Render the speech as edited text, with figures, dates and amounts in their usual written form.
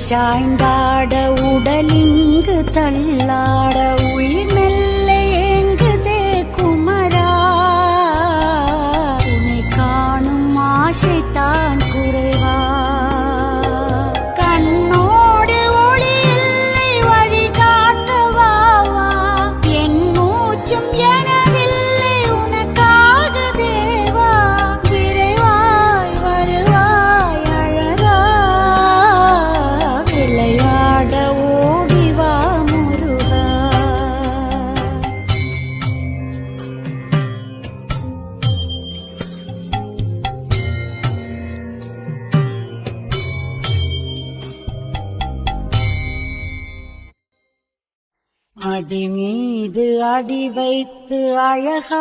சாய்ந்தாட உடலிங்கு தள்ளாட உயிர் மெல்ல ஏங்குதே குமரா உன்னை காணும் ஆசைத்தான் குறைவா கண்ணோடு ஒளி இல்லை வழி காட்டவாவா என் மூச்சும் எனதில்லை உனக்காக தேவா விரைவாய் வருவாய் அழகா விளையாட ஓடிவா முருகா அடி மீது அடி வைத்து அழகா